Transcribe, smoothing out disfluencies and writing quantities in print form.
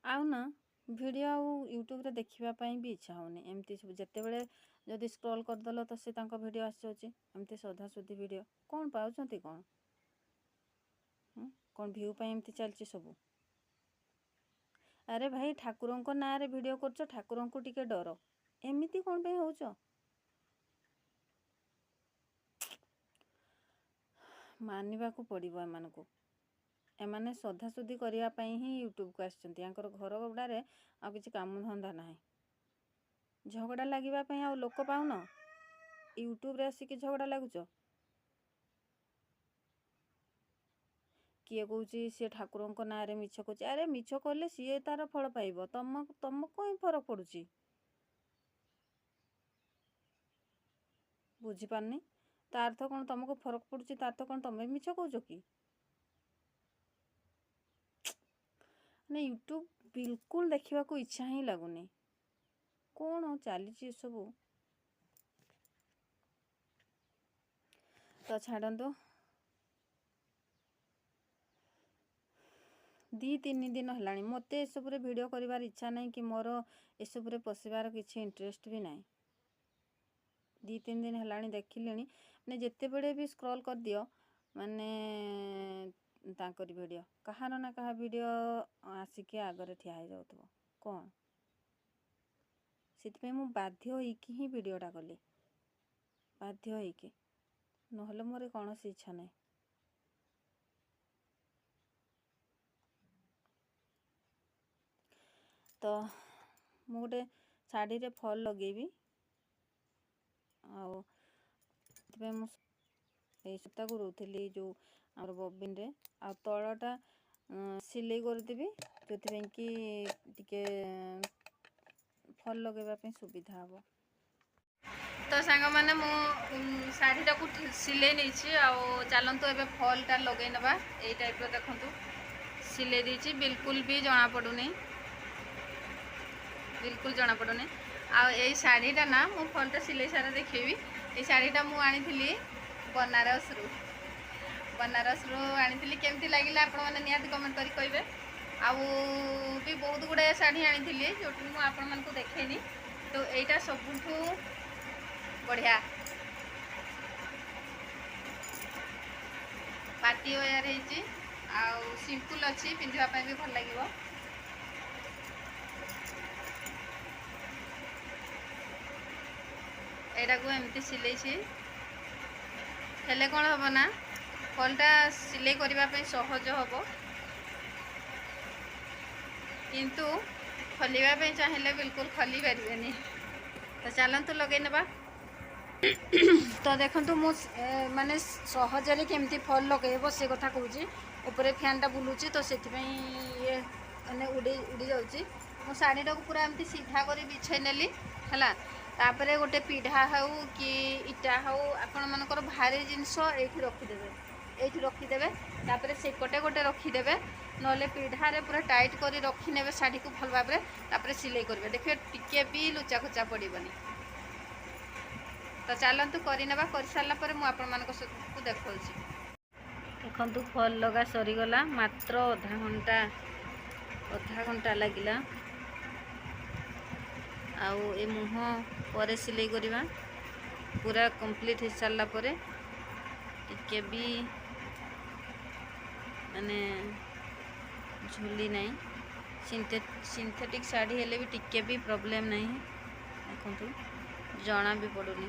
ଆଉ ନା ଭିଡ଼ିଓ ଆଉ ୟୁଟ୍ୟୁବରେ ଦେଖିବା ପାଇଁ ବି ଇଚ୍ଛା ହେଉନି। ଏମିତି ସବୁ ଯେତେବେଳେ ଯଦି ସ୍କ୍ରୋଲ୍ କରିଦେଲ ତ ସେ ତାଙ୍କ ଭିଡ଼ିଓ ଆସିଯାଉଛି ଏମିତି ସଦାସୁଦି ଭିଡ଼ିଓ। କ'ଣ ପାଉଛନ୍ତି କ'ଣ? କ'ଣ ଭିୟୁ ପାଇଁ ଏମିତି ଚାଲିଛି ସବୁ? ଆରେ ଭାଇ, ଠାକୁରଙ୍କ ନାଁରେ ଭିଡ଼ିଓ କରୁଛ, ଠାକୁରଙ୍କୁ ଟିକେ ଡର। ଏମିତି କ'ଣ ପାଇଁ ହେଉଛ? ମାନିବାକୁ ପଡ଼ିବ ଏମାନଙ୍କୁ। ଏମାନେ ସଦାସୁଦି କରିବା ପାଇଁ ହିଁ ୟୁଟ୍ୟୁବକୁ ଆସିଛନ୍ତି। ୟାଙ୍କର ଘର ଗୁଡ଼ାରେ ଆଉ କିଛି କାମ ଧନ୍ଦା ନାହିଁ। ଝଗଡ଼ା ଲାଗିବା ପାଇଁ ଆଉ ଲୋକ ପାଉନ, ୟୁଟ୍ୟୁବରେ ଆସିକି ଝଗଡ଼ା ଲାଗୁଛ। କିଏ କହୁଛି ସିଏ ଠାକୁରଙ୍କ ନାଁରେ ମିଛ କହୁଛି। ଆରେ ମିଛ କଲେ ସିଏ ତାର ଫଳ ପାଇବ, ତମକୁ ହିଁ ଫରକ ପଡ଼ୁଛି। ବୁଝିପାରୁନି, ତା ଅର୍ଥ କ'ଣ ତମକୁ ଫରକ ପଡ଼ୁଛି? ତା ଅର୍ଥ କ'ଣ ତମେ ମିଛ କହୁଛ କି? ମାନେ ୟୁଟ୍ୟୁବ ବିଲକୁଲ ଦେଖିବାକୁ ଇଚ୍ଛା ହିଁ ଲାଗୁନି। କ'ଣ ଚାଲିଛି ଏସବୁ? ତ ଛାଡ଼ନ୍ତୁ, 2-3 ଦିନ ହେଲାଣି ମୋତେ ଏସବୁରେ ଭିଡ଼ିଓ କରିବାର ଇଚ୍ଛା ନାହିଁ, କି ମୋର ଏସବୁରେ ପଶିବାର କିଛି ଇଣ୍ଟରେଷ୍ଟ ବି ନାହିଁ। 2-3 ଦିନ ହେଲାଣି ଦେଖିଲିଣି, ମାନେ ଯେତେବେଳେ ବି ସ୍କ୍ରୋଲ୍ କରିଦିଅ ମାନେ ତାଙ୍କରି ଭିଡ଼ିଓ, କାହାର ନା କାହା ଭିଡ଼ିଓ ଆସିକି ଆଗରେ ଠିଆ ହେଇଯାଉଥିବ। କ'ଣ ସେଥିପାଇଁ ମୁଁ ବାଧ୍ୟ ହେଇକି ହିଁ ଭିଡ଼ିଓଟା କଲି, ବାଧ୍ୟ ହେଇକି, ନହେଲେ ମୋର କୌଣସି ଇଚ୍ଛା ନାହିଁ। ତ ମୁଁ ଗୋଟେ ଶାଢ଼ୀରେ ଫଲ୍ ଲଗେଇବି, ଆଉ ସେଥିପାଇଁ ମୁଁ ଏଇ ସୂତା ଗୁଡ଼ଉଥିଲି ଯେଉଁ ଆମର ବବିନରେ, ଆଉ ତଳଟା ସିଲେଇ କରିଦେବି, ଯେଉଁଥିପାଇଁ କି ଟିକେ ଫଲ୍ ଲଗେଇବା ପାଇଁ ସୁବିଧା ହେବ। ତ ସାଙ୍ଗମାନେ, ମୁଁ ଶାଢ଼ୀଟାକୁ ସିଲେଇ ନେଇଛି, ଆଉ ଚାଲନ୍ତୁ ଏବେ ଫଲ୍ଟା ଲଗେଇ ନେବା। ଏଇ ଟାଇପ୍ର ଦେଖନ୍ତୁ ସିଲେଇ ଦେଇଛି, ବିଲକୁଲ ବି ଜଣାପଡ଼ୁନି, ବିଲକୁଲ ଜଣାପଡ଼ୁନି। ଆଉ ଏଇ ଶାଢ଼ୀଟା ନା, ମୁଁ ଫଲ୍ଟା ସିଲେଇ ସାରା ଦେଖେଇବି। ଏଇ ଶାଢ଼ୀଟା ମୁଁ ଆଣିଥିଲି ବନାରସରୁ ଆଣିଥିଲି। କେମିତି ଲାଗିଲା ଆପଣମାନେ ନିହାତି କମେଣ୍ଟ କରି କହିବେ। ଆଉ ବି ବହୁତ ଗୁଡ଼ାଏ ଶାଢ଼ୀ ଆଣିଥିଲି, ଯେଉଁଠି ମୁଁ ଆପଣମାନଙ୍କୁ ଦେଖେଇନି। ତ ଏଇଟା ସବୁଠୁ ବଢ଼ିଆ, ପାର୍ଟି ୱେୟାର ହେଇଛି, ଆଉ ସିମ୍ପଲ୍ ଅଛି, ପିନ୍ଧିବା ପାଇଁ ବି ଭଲ ଲାଗିବ। ଏଇଟାକୁ ଏମିତି ସିଲେଇଛି, ହେଲେ କ'ଣ ହେବ ନା, ଫଲ୍ଟା ସିଲେଇ କରିବା ପାଇଁ ସହଜ ହେବ, କିନ୍ତୁ ଖୋଲିବା ପାଇଁ ଚାହିଁଲେ ବିଲକୁଲ ଖୋଲି ପାରିବେନି। ତ ଚାଲନ୍ତୁ ଲଗେଇ ନେବା। ତ ଦେଖନ୍ତୁ, ମୁଁ ମାନେ ସହଜରେ କେମିତି ଫଲ୍ ଲଗେଇବ ସେ କଥା କହୁଛି। ଉପରେ ଫ୍ୟାନ୍ଟା ବୁଲୁଛି, ତ ସେଥିପାଇଁ ଇଏ ମାନେ ଉଡ଼ି ଯାଉଛି। ମୁଁ ଶାଢ଼ୀଟାକୁ ପୁରା ଏମିତି ସିଧା କରି ବିଛେଇ ନେଲି ହେଲା। ତାପରେ ଗୋଟେ ପିଢ଼ା ହେଉ କି ଇଟା ହେଉ, ଆପଣମାନଙ୍କର ଭାରି ଜିନିଷ ଏଇଠି ରଖିଦେବେ। ତାପରେ ସେପଟେ ଗୋଟେ ରଖିଦେବେ, ନହେଲେ ପିଢ଼ାରେ ପୁରା ଟାଇଟ୍ କରି ରଖିନେବେ ଶାଢ଼ୀକୁ ଭଲ ଭାବରେ। ତାପରେ ସିଲେଇ କରିବେ, ଦେଖିବେ ଟିକେ ବି ଲୁଚାଖୁଚା ପଡ଼ିବନି। ତ ଚାଲନ୍ତୁ କରିନେବା। କରିସାରିଲା ପରେ ମୁଁ ଆପଣମାନଙ୍କ ସହିତ ଦେଖାଉଛି। ଦେଖନ୍ତୁ, ଫଲ୍ ଲଗା ସରିଗଲା, ମାତ୍ର ଅଧା ଘଣ୍ଟା ଲାଗିଲା। ଆଉ ଏ ମୁହଁ ପରେ ସିଲେଇ କରିବା, ପୁରା କମ୍ପ୍ଲିଟ୍ ହେଇସାରିଲା ପରେ ଟିକେ ବି ମାନେ ଝୁଲି ନାହିଁ। ସିନ୍ଥେଟିକ୍ ଶାଢ଼ୀ ହେଲେ ବି ଟିକେ ବି ପ୍ରୋବ୍ଲେମ୍ ନାହିଁ। ଦେଖନ୍ତୁ, ଜଣା ବି ପଡ଼ୁନି।